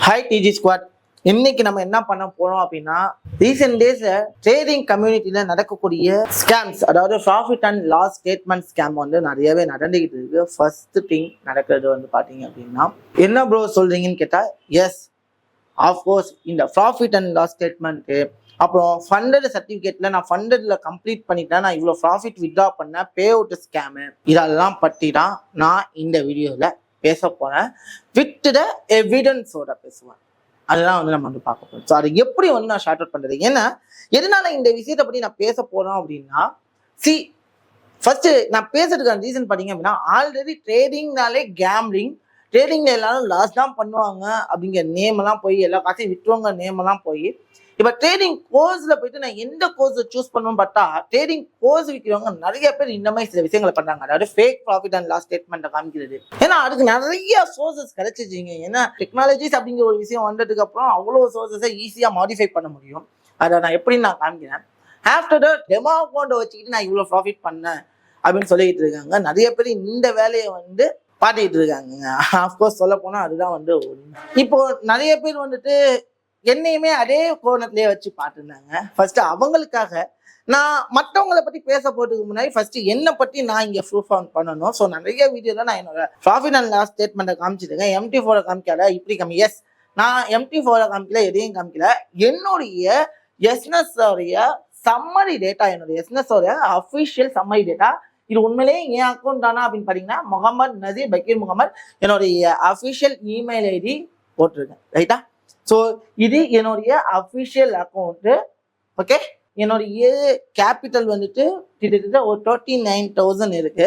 Hi டிஜி squad. இன்னைக்கு நம்ம என்ன பண்ண போறோம் அப்படின்னா, ரீசெண்ட் டேஸ்ல ட்ரேடிங் கம்யூனிட்டியில நடக்கக்கூடிய ஸ்கேம்ஸ், அதாவது profit and loss statement scam வந்து நிறையவே நடந்துகிட்டு இருக்கு. ஃபர்ஸ்ட் திங் நடக்கிறது வந்து பாத்தீங்க அப்படின்னா, என்ன ப்ரோ சொல்றீங்கன்னு கேட்டா, எஸ் ஆஃப்கோர்ஸ் இந்த ப்ராஃபிட் அண்ட் லாஸ் ஸ்டேட்மெண்ட், அப்புறம் ஃபண்டட் சர்டிஃபிகேட்ல நான் ஃபண்டட்ல கம்ப்ளீட் பண்ணிட்டேன், நான் இவ்வளோ ப்ராஃபிட் வித்ட்ரா பண்ண பே அவுட் ஸ்கேமு, இதெல்லாம் பற்றி தான் நான் இந்த வீடியோவில் பேச போறேன். வித் த எவிடன்ஸோட பேசுவேன். அதுதான் வந்து நம்ம வந்து பார்க்க போறோம். ஸோ அதை எப்படி வந்து நான் ஷார்ட் அவுட் பண்றது, ஏன்னா எதனால இந்த விஷயத்தை பற்றி நான் பேச போறோம் அப்படின்னா, ஃபர்ஸ்ட் நான் பேசுறதுக்கான ரீசன் பார்த்தீங்க அப்படின்னா, ஆல்ரெடி ட்ரேடிங்னாலே கேம்லிங், ட்ரேடிங்ல எல்லாரும் லாஸ் தான் பண்ணுவாங்க அப்படிங்கிற நேம் எல்லாம் போய், எல்லா காசையும் விட்டுவங்க நேம் எல்லாம் போய், இப்ப ட்ரேடிங் கோர்ஸ்ல போயிட்டு நான் எந்த கோர்ஸ் சூஸ் பண்ணணும்னு பார்த்தா, ட்ரேடிங் கோர்ஸ் விற்கிறவங்க நிறைய பேர் இந்த மாதிரி சில விஷயங்களை பண்றாங்க. அதாவது fake profit and loss statement காமிக்கிறது. ஏன்னா அதுக்கு நிறைய சோர்சஸ் கிடைச்சிச்சிங்க. ஏன்னா டெக்னாலஜிஸ் அப்படிங்கிற ஒரு விஷயம் வந்ததுக்கு அப்புறம் அவ்வளவு சோர்சஸை ஈஸியா மாடிஃபை பண்ண முடியும். அதை நான் எப்படி நான் காமிக்கிறேன். ஆஃப்டர் த டெமோ அக்கௌண்ட் வச்சுக்கிட்டு நான் இவ்வளவு ப்ராஃபிட் பண்ணேன் அப்படின்னு சொல்லிட்டு இருக்காங்க. நிறைய பேர் இந்த வேலையை வந்து பாட்டிட்டு இருக்காங்க. ஆஃப்கோர்ஸ் சொல்ல போனா அதுதான் வந்து இப்போ நிறைய பேர் வந்துட்டு என்னையுமே அதே கோணத்திலேயே வச்சு பார்த்துருந்தாங்க. ஃபர்ஸ்ட் அவங்களுக்காக நான் மற்றவங்களை பத்தி பேச போறதுக்கு முன்னாடி ஃபர்ஸ்ட் என்னை பத்தி நான் இங்க ப்ரூஃப் பண்ணணும். ஸோ நிறைய வீடியோல நான் என்னோட ப்ராஃபிட் அண்ட் லாஸ் ஸ்டேட்மெண்ட்டை காமிச்சிருக்கேன். MT4 காமிக்கல, இப்படி காமி. எஸ், நான் MT4 காமிக்கல, எதையும் காமிக்கல. என்னுடைய எஸ்னஸ் உடைய சம்மரி டேட்டா, என்னுடைய எஸ்னஸ் உடைய அஃபிஷியல் சம்மரி டேட்டா, இது உண்மையிலேயே என் அக்கௌண்ட் தானா அப்படின்னு பாத்தீங்கன்னா, முகமது நசீர் பக்கீர் முகமது என்னுடைய அஃபிஷியல் இமெயில் ஐடி போட்டிருக்கேன். ரைட்டா? ஸோ இது என்னுடைய அஃபிஷியல் அக்கௌண்ட்டு. ஓகே, என்னுடைய கேபிட்டல் வந்துட்டு கிட்டத்தட்ட ஒரு 39,000 இருக்கு.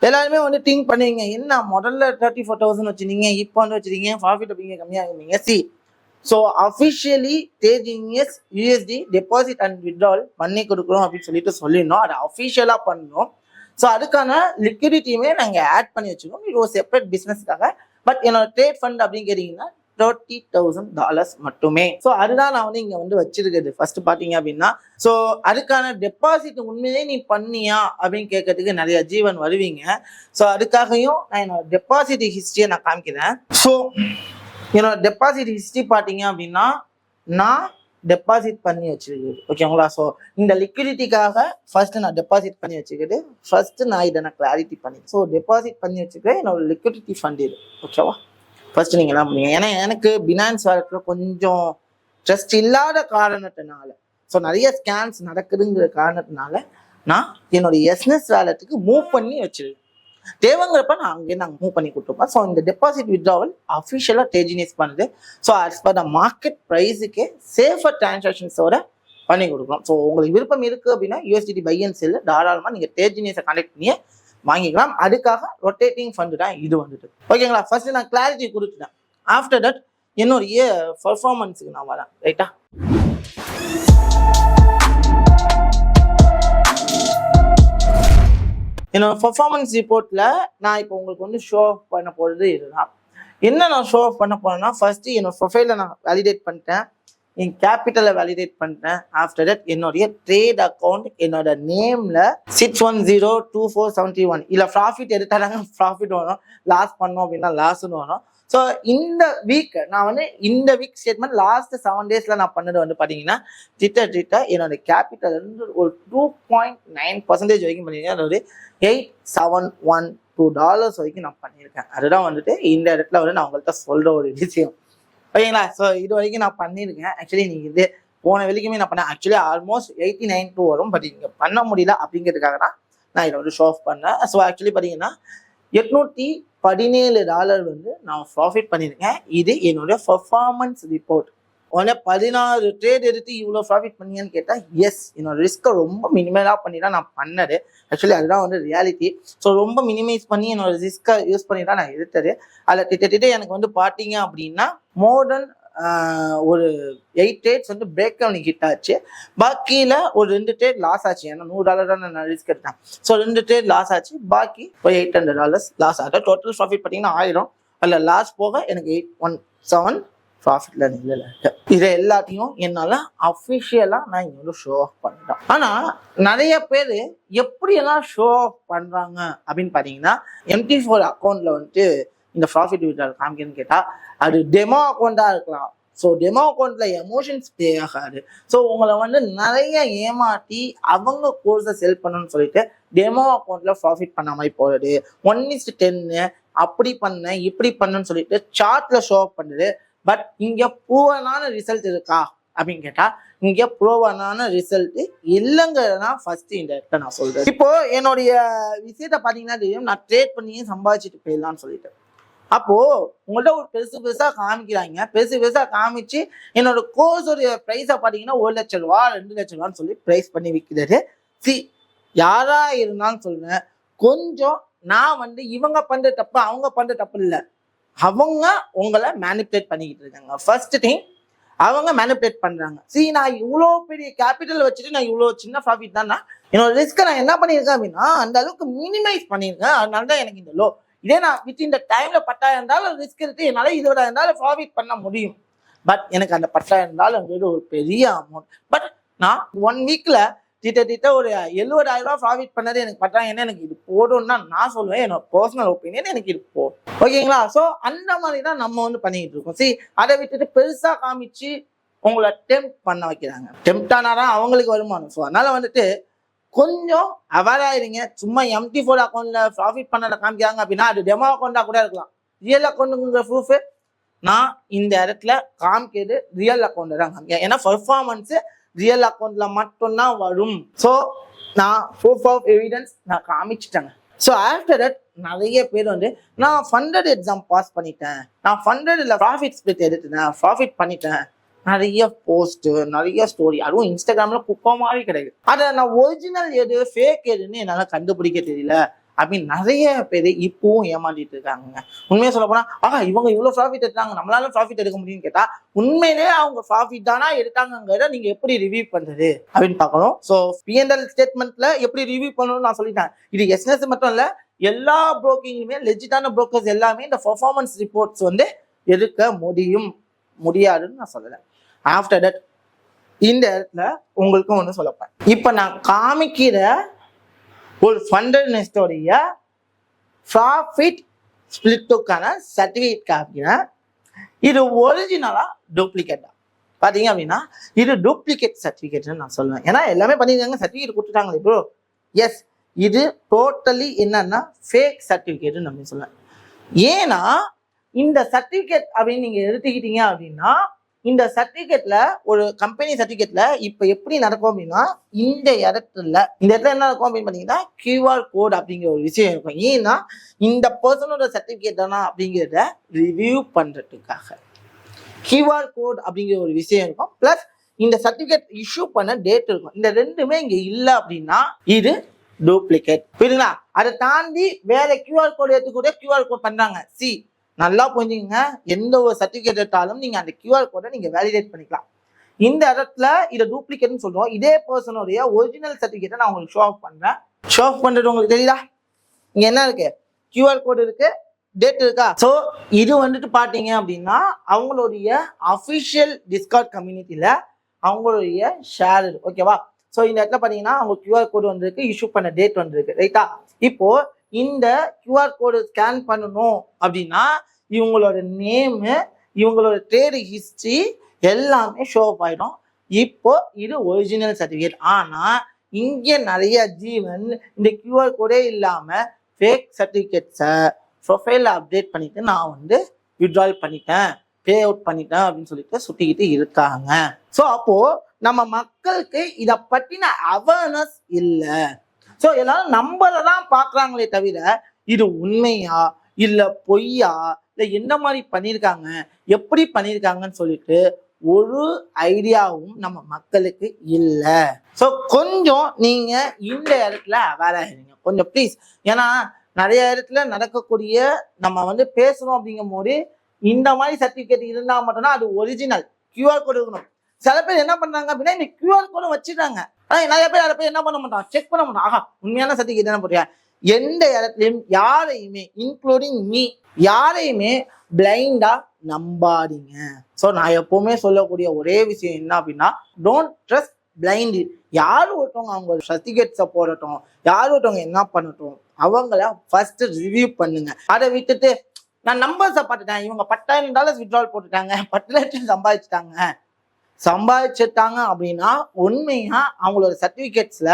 எல்லாருமே வந்து திங்க் பண்ணுவீங்க, என்ன முதல்ல 34,000 வச்சுருந்தீங்க, இப்போ வந்து வச்சுருக்கீங்க, ப்ராஃபிட் அப்படிங்க கம்மியாக இருந்தீங்க. ஸோ அஃபிஷியலி தேஜினியஸ் USD டெபாசிட் அண்ட் வித்ட்ராவல் பண்ணி கொடுக்குறோம் அப்படின்னு சொல்லிட்டு சொல்லிடணும். அதை அஃபிஷியலாக பண்ணணும். ஸோ அதுக்கான லிக்விடிட்டியுமே நாங்கள் ஆட் பண்ணி வச்சுக்கோம். இது ஒரு செப்பரேட் பிஸ்னஸ்க்காக. பட் என்னோட ட்ரேட் ஃபண்ட் அப்படின்னு கேட்டிங்கன்னா $30,000 மட்டுமே. ஸோ அதுதான் நான் வந்து இங்க வந்து வச்சிருக்கிறது. ஃபர்ஸ்ட் பாத்தீங்க அப்படின்னா, ஸோ அதுக்கான டெபாசிட் உண்மையிலே நீ பண்ணியா அப்படின்னு கேட்கறதுக்கு நிறைய ஜீவன் வருவீங்க. ஸோ அதுக்காகவும் நான் என்னோட டெபாசிட் ஹிஸ்டரியை நான் காமிக்கிறேன். ஸோ என்னோட டெபாசிட் ஹிஸ்டரி பாத்தீங்க அப்படின்னா, நான் டெபாசிட் பண்ணி வச்சிருக்குது. ஓகேங்களா? ஸோ இந்த லிக்விடிட்டிக்காக ஃபர்ஸ்ட் நான் டெபாசிட் பண்ணி வச்சுக்கிட்டு, ஃபர்ஸ்ட் நான் இதை நான் கிளாரிட்டி பண்ணி, ஸோ டெபாசிட் பண்ணி வச்சுக்கிறேன் என்னோட லிக்விடிட்டி ஃபண்ட் இது. ஓகேவா? ஃபர்ஸ்ட் நீங்க என்ன பண்ணீங்க, ஏன்னா எனக்கு பினான்ஸ் வேலட்ல கொஞ்சம் ட்ரஸ்ட் இல்லாத காரணத்தினால, ஸோ நிறைய ஸ்கேம்ஸ் நடக்குதுங்கிற காரணத்தினால நான் என்னோட எஸ்என்எஸ் வேலட்டுக்கு மூவ் பண்ணி வச்சிருக்கேன். தேவைங்கிறப்ப நான் அங்கேயே நாங்கள் மூவ் பண்ணி கொடுத்துருப்பேன். ஸோ இந்த டெபாசிட் வித்ட்ராவல் அஃபிஷியலாக டேஜினியஸ் பண்ணுது. So as per the market ப்ரைஸுக்கே சேஃபர் டிரான்சாக்ஷன்ஸோட பண்ணி கொடுக்குறோம். ஸோ உங்களுக்கு விருப்பம் இருக்குது அப்படின்னா USDT பை அண்ட் செல் தாராளமாக நீங்கள் டேஜினியஸை கனெக்ட் பண்ணி வாங்கிக்கலாம். அதுக்காக ரொட்டேட்டிங் ஃபண்டு தான் இது வந்துட்டு. ஓகேங்களா? ஃபர்ஸ்ட் நான் கிளாரிட்டி கொடுத்துட்டேன். ஆஃப்டர் தட் என்னுடைய பர்ஃபார்மன்ஸுக்கு நான் வரேன். ரைட்டா? என்னோட பர்ஃபார்மன்ஸ் ரிப்போர்ட்ல நான் இப்போ உங்களுக்கு வந்து ஷோ ஆஃப் பண்ண போறது இதுதான். என்ன நான் ஷோ ஆஃப் பண்ண போறேன்னா, ஃபர்ஸ்ட் என்னோட ப்ரொஃபைலை நான் வேலிடேட் பண்ணிட்டேன், என் கேபிட்டலை வேலிடேட் பண்ணிட்டேன். ஆஃப்டர் தட் என்னுடைய ட்ரேட் அக்கௌண்ட் என்னோட நேம்ல 6102471 இல்ல ப்ராஃபிட் எடுத்தாங்க ப்ராஃபிட் வரும், லாஸ் பண்ணோம் அப்படின்னா லாஸ்ன்னு வரும். ஸோ இந்த வீக் நான் வந்து இந்த வீக் ஸ்டேட்மெண்ட் லாஸ்ட் 7 daysல நான் பண்ணது வந்து பாத்தீங்கன்னா, திட்ட என்னோட கேபிட்டல் வந்து ஒரு 2.9% வரைக்கும் பண்ணிருக்கேன். அதாவது $8,712 வரைக்கும் நான் பண்ணியிருக்கேன். அதுதான் வந்துட்டு இந்த இடத்துல வந்து நான் உங்கள்கிட்ட சொல்ற ஒரு விஷயம். ஓகேங்களா? ஸோ இது வரைக்கும் நான் பண்ணியிருக்கேன். ஆக்சுவலி நீங்கள் இது போன வரைக்குமே நான் பண்ணேன். ஆக்சுவலி ஆல்மோஸ்ட் 89 வரும். பட் இங்கே பண்ண முடியல அப்படிங்கிறதுக்காக தான் நான் இதை வந்து ஷோ ஆஃப் பண்ணேன். ஸோ ஆக்சுவலி பார்த்தீங்கன்னா $817 வந்து நான் ப்ராஃபிட் பண்ணியிருக்கேன். இது என்னோட பர்ஃபார்மன்ஸ் ரிப்போர்ட். உடனே 16 ட்ரேட் எடுத்து இவ்வளோ ப்ராஃபிட் பண்ணீங்கன்னு கேட்டால், எஸ், என்னோட ரிஸ்க்கை ரொம்ப மினிமலாக பண்ணி தான் நான் பண்ணது. ஆக்சுவலி அதுதான் வந்து ரியாலிட்டி. ஸோ ரொம்ப மினிமைஸ் பண்ணி என்னோட ரிஸ்க்கை யூஸ் பண்ணி தான் நான் எடுத்தது. அதில் திட்ட எனக்கு வந்து பார்த்தீங்க அப்படின்னா மோர் தென் ஒரு 8 trades வந்து பிரேக் டவுன் ஹிட் ஆச்சு. பாக்கியில் ஒரு 2 trade லாஸ் ஆச்சு. ஏன்னா $100 தான் நான் ரிஸ்க் எடுத்தேன். ஸோ 2 trade லாஸ் ஆச்சு. பாக்கி ஒரு $800 லாஸ் ஆகும். டோட்டல் ப்ராஃபிட் பார்த்தீங்கன்னா 1000. அதில் லாஸ் போக எனக்கு 817 ப்ராஃபிட்ல நிலையில இருக்கு. இதை எல்லாத்தையும் என்னால அஃபிஷியலா நான் இங்க வந்து ஷோ ஆஃப் பண்ணிட்டேன். ஆனா நிறைய பேர் எப்படியெல்லாம் ஷோ ஆஃப் பண்றாங்க அப்படின்னு பாத்தீங்கன்னா, MT4 அக்கௌண்ட்ல வந்துட்டு இந்த ப்ராஃபிட் வித்ட்ராவல் காமிக்கன்னு கேட்டா, அது டெமோ அக்கௌண்டா இருக்கலாம். ஸோ டெமோ அக்கௌண்ட்ல எமோஷன்ஸ் ப்ளே ஆகாது. ஸோ உங்களை வந்து நிறைய ஏமாற்றி அவங்க கோர்ஸை செல் பண்ணணும்னு சொல்லிட்டு டெமோ அக்கௌண்ட்ல ப்ராஃபிட் பண்ண மாதிரி போறது, 1:10 அப்படி பண்ண இப்படி பண்ணுன்னு சொல்லிட்டு சார்ட்ல ஷோ அப் பண்ணுது. பட் இங்க ப்ரூவனான ரிசல்ட் இருக்கா அப்படின்னு கேட்டா இங்க ப்ரூவனான ரிசல்ட் இல்லைங்கிறதுனா ஃபர்ஸ்ட் இந்த இடத்த நான் சொல்றேன். இப்போ என்னுடைய விஷயத்த பாத்தீங்கன்னா தெரியும், நான் ட்ரேட் பண்ணியே சம்பாதிச்சுட்டு போயிடலாம்னு சொல்லிட்டு. அப்போ உங்கள்ட்ட ஒரு பெருசு பெருசா காமிக்கிறாங்க, பெருசு பெருசா காமிச்சு என்னோட கோர்ஸ் ஒரு ப்ரைஸை பார்த்தீங்கன்னா 1,00,000 ரூபா 2,00,000 ரூபான்னு சொல்லி ப்ரைஸ் பண்ணி விற்கிறது. யாரா இருந்தாலும் சொல்றேன், கொஞ்சம் நான் வந்து இவங்க பண்ற தப்பு அவங்க பண்ற தப்பு இல்லை, அவங்க உங்களை மேனிபுலேட் பண்ணிக்கிட்டு இருக்காங்க. ஃபர்ஸ்ட் திங் அவங்க மேனிபுலேட் பண்றாங்க. நான் இவ்வளோ பெரிய கேபிட்டல் வச்சுட்டு நான் இவ்வளோ சின்ன ப்ராஃபிட் தானா, என்னோட ரிஸ்க்கை நான் என்ன பண்ணியிருக்கேன் அப்படின்னா அந்த அளவுக்கு மினிமைஸ் பண்ணியிருக்கேன். அதனால தான் எனக்கு இந்த லோ. இதே நான் வித் இந்த டைம்ல 10,000 ரிஸ்க் எடுத்து என்னால 20,000 ப்ராஃபிட் பண்ண முடியும். பட் எனக்கு அந்த 10,000 ஒரு பெரிய அமௌண்ட். பட் நான் 1 வீக்ல திட்ட ஒரு 70,000 ரூபாய் ப்ராஃபிட் பண்ணது எனக்கு 10,000 எனக்கு இது போடும்னா நான் சொல்லுவேன். என்னோட பர்சனல் ஒப்பீனியன் எனக்கு இது போடும். ஓகேங்களா? ஸோ அந்த மாதிரி தான் நம்ம வந்து பண்ணிட்டு இருக்கோம். அதை விட்டுட்டு பெருசா காமிச்சு உங்களை டெம்ப்ட் பண்ண வைக்கிறாங்க. டெம்ப்ட் ஆனாதான் அவங்களுக்கு வருமானம். ஸோ அதனால வந்துட்டு கொஞ்சம் அவேர் ஆயிருங்க. சும்மா MT4 அக்கௌண்ட்ல ப்ராஃபிட் பண்ணதை காமிக்கிறாங்க அப்படின்னா அது டெமோ அக்கௌண்டா கூட இருக்கலாம். ரியல் அக்கௌண்ட்டுங்கிற ப்ரூஃப் நான் இந்த இடத்துல காமிக்கிறது ரியல் அக்கௌண்ட் தான் காமிக்கிறேன். ஏன்னா பர்ஃபார்மன்ஸ் ரியல் அக்கௌண்ட்ல மட்டும்தான் வரும். ஸோ நான் ப்ரூஃப் ஆஃப் எவிடன்ஸ் நான் காமிச்சிட்டேங்க. ஸோ ஆஃப்டர் தட் நிறைய பேர் வந்து நான் ஃபண்டட் எக்ஸாம் பாஸ் பண்ணிட்டேன், நான் ஃபண்டட்ல ப்ராஃபிட் ஸ்பிளிட் எடுத்துட்டேன், ப்ராஃபிட் பண்ணிட்டேன், நிறைய போஸ்ட் நிறைய ஸ்டோரி, அதுவும் இன்ஸ்டாகிராம்ல குப்பை மாதிரி கிடையாது. அதை நான் ஒரிஜினல் எது ஃபேக் எதுன்னு என்னால் கண்டுபிடிக்க தெரியல அப்படின்னு நிறைய பேர் இப்பவும் ஏமாண்டிட்டு இருக்காங்க. உண்மையை சொல்ல போனா இவங்க இவ்வளவு ப்ராஃபிட் எடுத்தாங்க, நம்மளால ப்ராஃபிட் எடுக்க முடியும்னு கேட்டா உண்மையிலே அவங்க ப்ராஃபிட் தானா எடுத்தாங்கிறத நீங்க எப்படி ரிவ்யூ பண்றது அப்படின்னு பார்க்கணும். ஸோ P&L ஸ்டேட்மெண்ட்ல எப்படி ரிவ்யூ பண்ணணும்னு நான் சொல்லிட்டேன். இது எஸ்என்எஸ் மட்டும் இல்ல, எல்லா புரோக்கிங்குமே லெஜிட்டான புரோக்கர்ஸ் எல்லாமே இந்த பெர்ஃபார்மன்ஸ் ரிப்போர்ட்ஸ் வந்து எடுக்க முடியாதுன்னு நான் சொல்லலை. ஆஃப்டர் தட் இந்த இடத்துல உங்களுக்கும் ஒன்று சொல்லப்பேன். இப்போ நான் காமிக்கிற ஒரு ஃபண்டட் இன்வெஸ்டருடைய ப்ராஃபிட் ஸ்பிளிட்டுக்கான சர்டிஃபிகேட் காமிக்கிறேன். இது ஒரிஜினலா டூப்ளிகேட்டா பார்த்தீங்க அப்படின்னா இது டூப்ளிகேட் சர்டிஃபிகேட்னு நான் சொல்லுவேன். ஏன்னா எல்லாமே பண்ணியிருக்காங்க, சர்டிஃபிகேட் கொடுத்துட்டாங்களே ப்ரோ. எஸ், இது டோட்டலி என்னன்னா ஃபேக் சர்டிஃபிகேட்னு அப்படின்னு சொல்லுவேன். ஏன்னா இந்த சர்டிஃபிகேட் அப்படின்னு நீங்க எடுத்துக்கிட்டீங்க அப்படின்னா இந்த சர்டிஃபிகேட்ல ஒரு கம்பெனி சர்டிஃபிகேட்ல இப்ப எப்படி நடக்கும் அப்படின்னா இந்த இடத்துல என்ன நடக்கும் அப்படின்னு பாத்தீங்கன்னா QR கோட் அப்படிங்கிற ஒரு விஷயம் இருக்கும். ஏன்னா இந்த பர்சனோட சர்டிஃபிகேட் தானா அப்படிங்கிறத ரிவ்யூ பண்றதுக்காக QR கோட் அப்படிங்கிற ஒரு விஷயம் இருக்கும். பிளஸ் இந்த சர்டிஃபிகேட் இஷ்யூ பண்ண டேட் இருக்கும். இந்த ரெண்டுமே இங்க இல்லை அப்படின்னா இது டூப்ளிகேட். புரியுதுங்களா? அதை தாண்டி வேற QR கோட் எடுத்துக்கூட QR கோட் பண்றாங்க. நல்லா புரிஞ்சுங்க, எந்த ஒரு சர்டிஃபிகேட் எடுத்தாலும் நீங்க அந்த QR கோடை நீங்க வேலிடேட் பண்ணிக்கலாம். இந்த இடத்துல இதை டூப்ளிகேட்னு சொல்றோம். இதே பர்சனுடைய ஒரிஜினல் சர்டிஃபிகேட்டை நான் உங்களுக்கு ஷோ ஆஃப் பண்றேன். ஷோ ஆஃப் பண்றது உங்களுக்கு தெரியுதா? இங்க என்ன இருக்கு? QR கோட் இருக்கு, டேட் இருக்கா? ஸோ இது வந்துட்டு பாத்தீங்க அப்படின்னா அவங்களுடைய அஃபிஷியல் டிஸ்கார்ட் கம்யூனிட்டியில அவங்களுடைய ஷேர் இருக்கு. ஓகேவா? ஸோ இந்த இடத்துல பாத்தீங்கன்னா அவங்க QR கோடு வந்திருக்கு, இஷ்யூ பண்ண டேட் வந்திருக்கு. ரைட்டா? இப்போ இந்த QR கோடு ஸ்கேன் பண்ணணும் அப்படின்னா இவங்களோட நேமு, இவங்களோட ட்ரேடு ஹிஸ்டரி எல்லாமே ஷோ அப் ஆயிடும். இப்போ இது ஒரிஜினல் சர்டிஃபிகேட். ஆனா இங்கே நிறைய ஜீவன் இந்த QR கோடே இல்லாம ஃபேக் சர்டிஃபிகேட்ஸை ப்ரொஃபைல அப்டேட் பண்ணிட்டு நான் வந்து வித்ட்ரால் பண்ணிட்டேன், பே அவுட் பண்ணிட்டேன் அப்படின்னு சொல்லிட்டு சுத்திக்கிட்டு இருக்காங்க. ஸோ அப்போ நம்ம மக்களுக்கு இதை பற்றின அவேர்னஸ் இல்லை. ஸோ எல்லாரும் நம்பதான் பார்க்குறாங்களே தவிர இது உண்மையா இல்லை பொய்யா இல்லை என்ன மாதிரி பண்ணியிருக்காங்க எப்படி பண்ணியிருக்காங்கன்னு சொல்லிட்டு ஒரு ஐடியாவும் நம்ம மக்களுக்கு இல்லை. ஸோ கொஞ்சம் நீங்க இந்த இடத்துல அவேர் ஆகிடுங்க கொஞ்சம் ப்ளீஸ். ஏன்னா நிறைய இடத்துல நடக்கக்கூடிய நம்ம வந்து பேசணும் அப்படிங்கும் போது இந்த மாதிரி சர்டிஃபிகேட் இருந்தால் மட்டும்தான் அது ஒரிஜினல். QR கோடு இருக்கணும். சில பேர் என்ன பண்றாங்க அப்படின்னா இந்த QR கோடு வச்சுட்டாங்க. ஆனா நிறைய பேர் என்ன பண்ண மாட்டான், செக் பண்ண மாட்டான். உண்மையான சர்டிஃபிகேட் என்ன போறியா? எந்த இடத்துலையும் யாரையுமே இன்க்ளூடிங் மீ யாரையுமே பிளைண்டா நம்பாதீங்க. ஸோ நான் எப்பவுமே சொல்லக்கூடிய ஒரே விஷயம் என்ன அப்படின்னா டோன்ட் ட்ரஸ்ட் பிளைண்ட். யார் ஒருத்தவங்க அவங்க சர்டிஃபிகேட்ஸை போடட்டும், யார் ஒருத்தவங்க என்ன பண்ணட்டும், அவங்கள ஃபர்ஸ்ட் ரிவ்யூ பண்ணுங்க. அதை விட்டுட்டு நான் நம்பர்ஸை பார்த்துட்டேன், இவங்க $10,000 வித்ட்ரால் போட்டுட்டாங்க, 10 லட்சம் சம்பாதிச்சிட்டாங்க அப்படின்னா உண்மையா அவங்களோட சர்டிபிகேட்ஸ்ல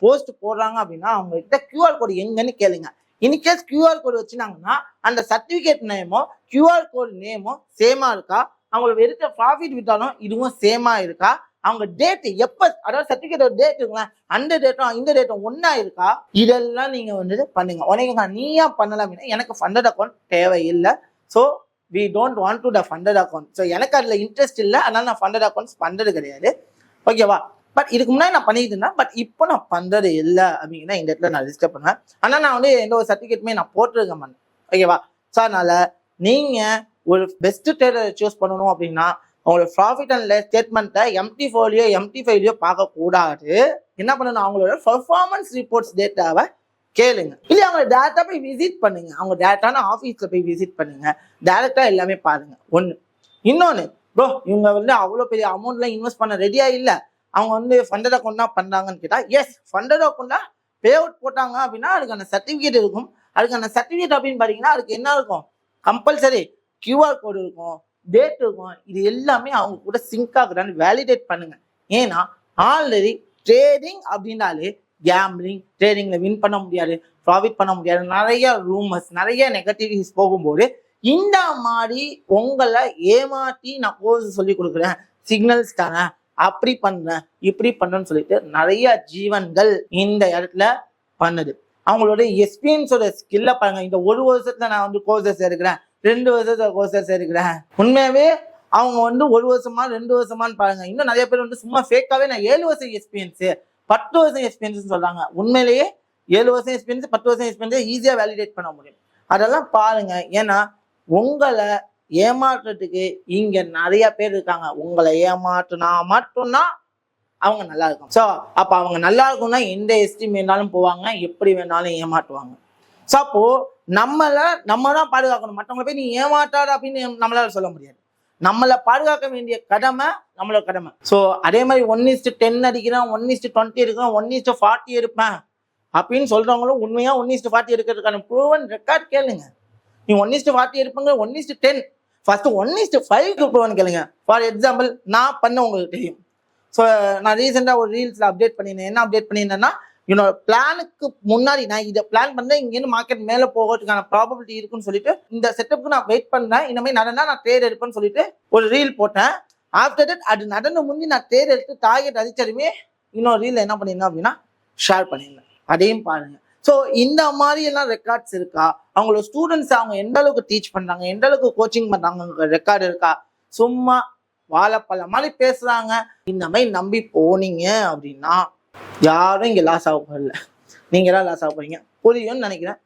போஸ்ட் போடுறாங்க அப்படின்னா அவங்க கிட்ட QR கோடு எங்கன்னு கேளுங்க. இன்கேஸ் QR கோடு வச்சுனாங்கன்னா அந்த சர்டிபிகேட் நேமோ QR கோடு நேமோ சேமா இருக்கா, அவங்களோட எடுத்த ப்ராஃபிட் விட்டாலும் இதுவும் சேமா இருக்கா, அவங்க டேட் எப்ப, அதாவது சர்டிபிகேட் டேட் இருக்குங்களா, அந்த டேட்டும் இந்த டேட்டும் ஒன்னா இருக்கா, இதெல்லாம் நீங்க வந்து பண்ணுங்க. உனக்கு நீயா பண்ணலாம் அப்படின்னா எனக்கு ஃபண்டட் அக்கௌண்ட் தேவையில்லை. So we don't want to the funded account. So எனக்கு அதில் இன்ட்ரெஸ்ட் இல்லை, அதனால நான் ஃபண்டட் அக்கௌண்ட்ஸ் பண்ணுறது கிடையாது. ஓகேவா? பட் இதுக்கு முன்னாடி நான் பண்ணிட்டு இருந்தேன், பட் இப்போ நான் பண்ணுறது இல்லை அப்படின்னா இந்த இடத்துல நான் ரிஜிஸ்டர் பண்ணுவேன். ஆனால் நான் வந்து எந்த ஒரு சர்டிஃபிகேட்டுமே நான் போட்டிருக்க மாட்டேன். ஓகேவா? ஸோ அதனால நீங்கள் ஒரு பெஸ்ட் ட்ரேடரை சூஸ் பண்ணணும் அப்படின்னா அவங்களோட ப்ராஃபிட் அண்ட் லாஸ் ஸ்டேட்மெண்ட்டை எம்டி ஃபைலையோ பார்க்கக்கூடாது. என்ன பண்ணணும், அவங்களோட பர்ஃபார்மன்ஸ் ரிப்போர்ட்ஸ் டேட்டாவை கேளுங்க. இல்லையா அவங்க டேரக்டா போய் விசிட் பண்ணுங்க, அவங்க டேரக்டான ஆஃபீஸ்ல போய் விசிட் பண்ணுங்க, டேரக்டா எல்லாமே பாருங்க. ஒன்று. இன்னொன்று, ப்ரோ இவங்க வந்து அவ்வளோ பெரிய அமௌண்ட்லாம் இன்வெஸ்ட் பண்ண ரெடியா இல்லை, அவங்க வந்து ஃபண்டட் அக்கௌண்ட் தான் பண்றாங்கன்னு கேட்டா, எஸ் ஃபண்டட் அக்கௌண்ட்ல பே அவுட் போட்டாங்க அப்படின்னா அதுக்கான சர்டிஃபிகேட் இருக்கும். அதுக்கான சர்டிஃபிகேட் அப்படின்னு பார்த்தீங்கன்னா அதுக்கு என்ன இருக்கும், கம்பல்சரி QR கோடு இருக்கும், டேட் இருக்கும். இது எல்லாமே அவங்க கூட சிங்க் ஆகுதான்னு வேலிடேட் பண்ணுங்க. ஏன்னா ஆல்ரெடி ட்ரேடிங் அப்படின்னாலே கேம்பிளிங், ட்ரேடிங்ல வின் பண்ண முடியாது, ப்ராஃபிட் பண்ண முடியாது, நிறைய ரூமர்ஸ், நிறைய நெகட்டிவிட்டிஸ் போகும்போது இந்த மாதிரி உங்களை ஏமாற்றி நான் கோர்ஸ் சொல்லி கொடுக்குறேன், சிக்னல்ஸ் தானே, அப்படி பண்றேன் இப்படி பண்றேன்னு சொல்லிட்டு நிறைய ஜீவன்கள் இந்த இடத்துல பண்ணுது. அவங்களோட எக்ஸ்பீரியன்ஸோட ஸ்கில்ல பாருங்க. இந்த 1 வருஷத்துல நான் வந்து கோர்சஸ் எடுக்கிறேன், 2 வருஷத்துல கோர்சஸ் எடுக்கிறேன். உண்மையாவே அவங்க வந்து 1 வருஷமா 2 வருஷமான்னு பாருங்க. இன்னும் நிறைய பேர் வந்து சும்மா ஃபேக்காவே நான் 7 வருஷம் எக்ஸ்பீரியன்ஸ் 10 வருஷம் எக்ஸ்பீரியன்ஸ் சொல்றாங்க. உண்மையிலேயே 7 வருஷம் எக்ஸ்பீரியன்ஸ் 10 வருஷம் எக்ஸ்பீரியன்ஸ் ஈஸியா வேலிடேட் பண்ண முடியும். அதெல்லாம் பாருங்க. ஏன்னா உங்களை ஏமாற்றுறதுக்கு இங்க நிறைய பேர் இருக்காங்க. உங்களை ஏமாற்றுனா மட்டும்தான் அவங்க நல்லா இருக்கும். ஸோ அப்ப அவங்க நல்லா இருக்கும்னா எந்த எஸ்டிம் வேணாலும் போவாங்க, எப்படி வேணாலும் ஏமாற்றுவாங்க. ஸோ அப்போ நம்ம தான் பாதுகாக்கணும். மற்றவங்களை போய் நீ ஏமாற்றாத அப்படின்னு நம்மளால சொல்ல முடியாது. நம்மளை பாதுகாக்க வேண்டிய கடமை நம்மளோட கடமை. ஸோ அதே மாதிரி 1:10 அடிக்கிறேன், 1:20 இருக்கிறேன், 1:40 இருப்பேன் அப்படின்னு சொல்றவங்களும் உண்மையா 1:40 இருக்கிறதுக்கான ப்ரூவன் ரெக்கார்ட் கேளுங்க. நீ 1:40 இருப்பீங்க, 1:10 ஃபர்ஸ்ட் 1:5 ப்ரூவன் கேளுங்க. ஃபார் எக்ஸாம்பிள் நான் பண்ண உங்களுக்கு தெரியும். ஸோ நான் ரீசெண்டாக ஒரு ரீல்ஸ்ல அப்டேட் பண்ணியிருந்தேன். என்ன அப்டேட் பண்ணியிருந்தேன்னா, என்னோட பிளானுக்கு முன்னாடி நான் இதை பிளான் பண்ணேன், இங்கேருந்து மார்க்கெட் மேலே போகிறதுக்கான ப்ராபபிலிட்டி இருக்குன்னு சொல்லிட்டு இந்த செட்டப்புக்கு நான் வெயிட் பண்ணேன். இந்த மாதிரி நடந்தா நான் ட்ரேட் எடுப்பேன்னு சொல்லிட்டு ஒரு ரீல் போட்டேன். ஆஃப்டர் தட் அது நடந்து முந்தி நான் ட்ரேட் எடுத்து டார்கெட் அடிச்சதுமே இன்னொரு ரீல் என்ன பண்ணியிருந்தேன் அப்படின்னா ஷேர் பண்ணியிருந்தேன். அதையும் பாருங்க. ஸோ இந்த மாதிரி எல்லாம் ரெக்கார்ட்ஸ் இருக்கா, அவங்களோட ஸ்டூடெண்ட்ஸ் அவங்க எந்த அளவுக்கு டீச் பண்றாங்க, எந்த அளவுக்கு கோச்சிங் பண்றாங்க ரெக்கார்டு இருக்கா, சும்மா வாழைப்பழ மாதிரி பேசுறாங்க. இந்த மாதிரி நம்பி போனீங்க அப்படின்னா யாரும் இங்க லாஸ் ஆக போறதில்ல, நீங்க தான் லாஸ் ஆக போறீங்க. புரியும்னு நினைக்கிறேன்.